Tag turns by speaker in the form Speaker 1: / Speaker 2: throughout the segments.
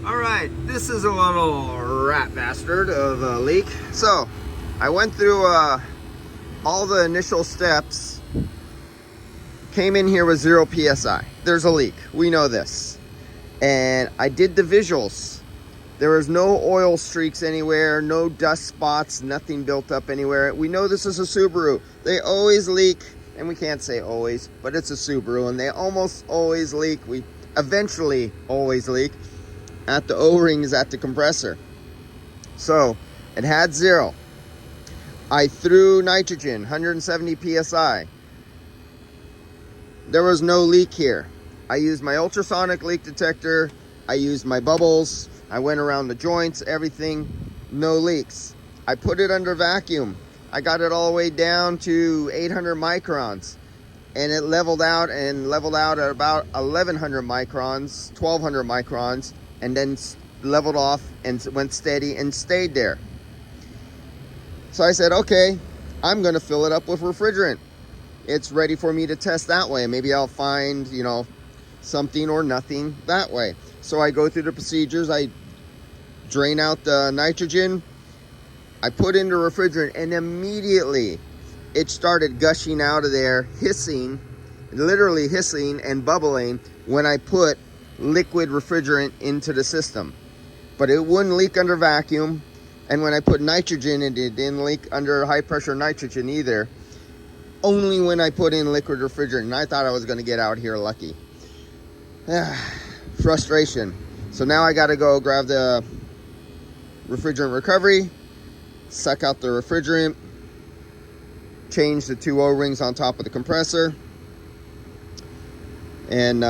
Speaker 1: Alright, this is a little rat bastard of a leak. So, I went through all the initial steps, came in here with 0 PSI. There's a leak, we know this. And I did the visuals. There was no oil streaks anywhere, no dust spots, nothing built up anywhere. We know this is a Subaru. They always leak, and we can't say always, but it's a Subaru, and they almost always leak. We eventually always leak at the O-rings at the compressor. So it had 0. I threw nitrogen, 170 PSI. There was no leak here. I used my ultrasonic leak detector. I used my bubbles. I went around the joints, everything, no leaks. I put it under vacuum. I got it all the way down to 800 microns. And it leveled out at about 1100 microns, 1200 microns, and then leveled off and went steady and stayed there. So I said, okay, I'm gonna fill it up with refrigerant. It's ready for me to test that way. Maybe I'll find, something or nothing that way. So I go through the procedures. I drain out the nitrogen. I put in the refrigerant, and immediately it started gushing out of there, hissing, literally hissing and bubbling when I put liquid refrigerant into the system. But it wouldn't leak under vacuum. And when I put nitrogen in, it didn't leak under high pressure nitrogen either. Only when I put in liquid refrigerant, and I thought I was going to get out here lucky. Frustration. So now I got to go grab the refrigerant recovery, suck out the refrigerant, change the 2 O-rings on top of the compressor, and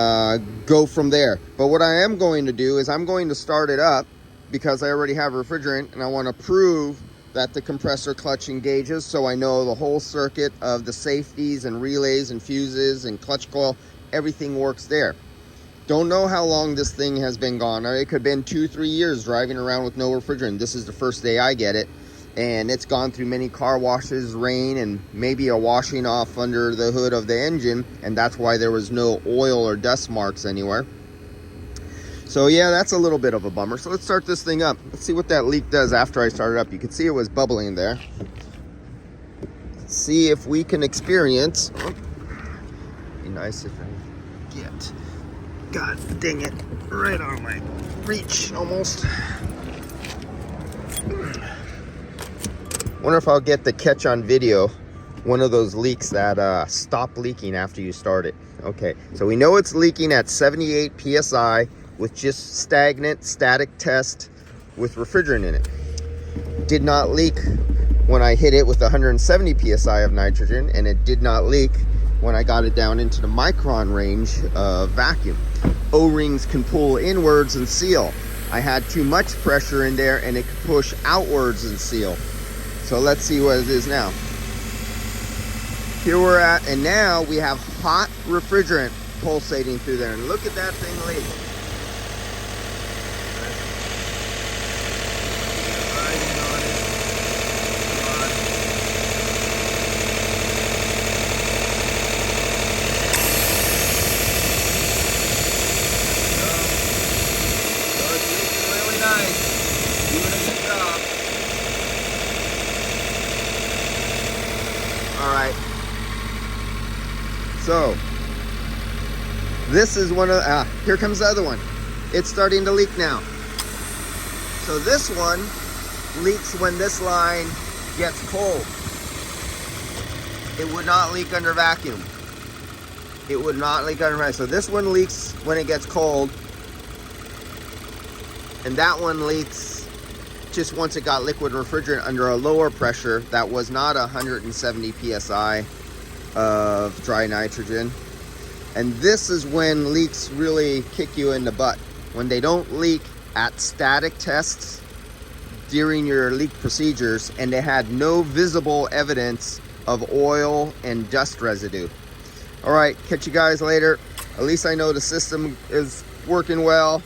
Speaker 1: go from there. But what I am going to do is I'm going to start it up because I already have refrigerant, and I want to prove that the compressor clutch engages, so I know the whole circuit of the safeties and relays and fuses and clutch coil, everything works there. Don't know how long this thing has been gone. It could have been 2-3 years driving around with no refrigerant. This is the first day I get it, and it's gone through many car washes, rain, and maybe a washing off under the hood of the engine, and that's why there was no oil or dust marks anywhere. So yeah, that's a little bit of a bummer. So let's start this thing up. Let's see what that leak does after I start it up. You can see it was bubbling there. Let's see if we can experience. Oh, be nice if I get. God dang it, right on my reach almost. Wonder if I'll get the catch on video, one of those leaks that stop leaking after you start it. Okay, so we know it's leaking at 78 PSI with just static test with refrigerant in it. Did not leak when I hit it with 170 PSI of nitrogen, and it did not leak when I got it down into the micron range of vacuum. O-rings can pull inwards and seal. I had too much pressure in there, and it could push outwards and seal. So let's see what it is now. Here we're at, and now we have hot refrigerant pulsating through there. And look at that thing leak. Alright, so this is one of, here comes the other one. It's starting to leak now. So this one leaks when this line gets cold. It would not leak under vacuum. It would not leak under vacuum. So this one leaks when it gets cold, and that one leaks just once it got liquid refrigerant under a lower pressure that was not 170 PSI of dry nitrogen. And this is when leaks really kick you in the butt. When they don't leak at static tests during your leak procedures, and they had no visible evidence of oil and dust residue. All right, catch you guys later. At least I know the system is working well.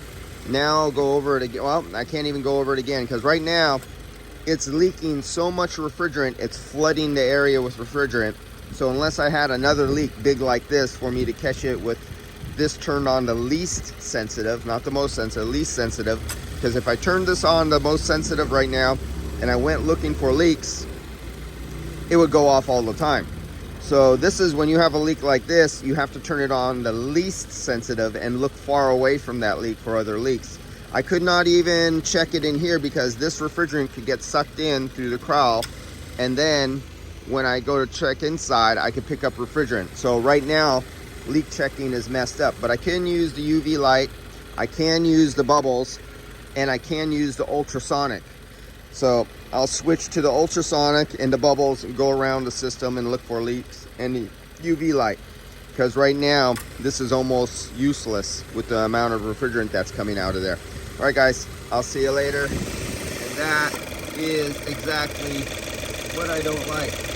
Speaker 1: Now I'll go over it again. Well, I can't even go over it again because right now it's leaking so much refrigerant, it's flooding the area with refrigerant. So unless I had another leak big like this for me to catch it with this turned on the least sensitive, not the most sensitive, least sensitive, because if I turned this on the most sensitive right now and I went looking for leaks, it would go off all the time. So this is when you have a leak like this, you have to turn it on the least sensitive and look far away from that leak for other leaks. I could not even check it in here because this refrigerant could get sucked in through the crowel, and then when I go to check inside, I could pick up refrigerant. So right now, leak checking is messed up, but I can use the UV light, I can use the bubbles, and I can use the ultrasonic. So I'll switch to the ultrasonic and the bubbles and go around the system and look for leaks, and the UV light, because right now this is almost useless with the amount of refrigerant that's coming out of there. All right guys, I'll see you later. And that is exactly what I don't like.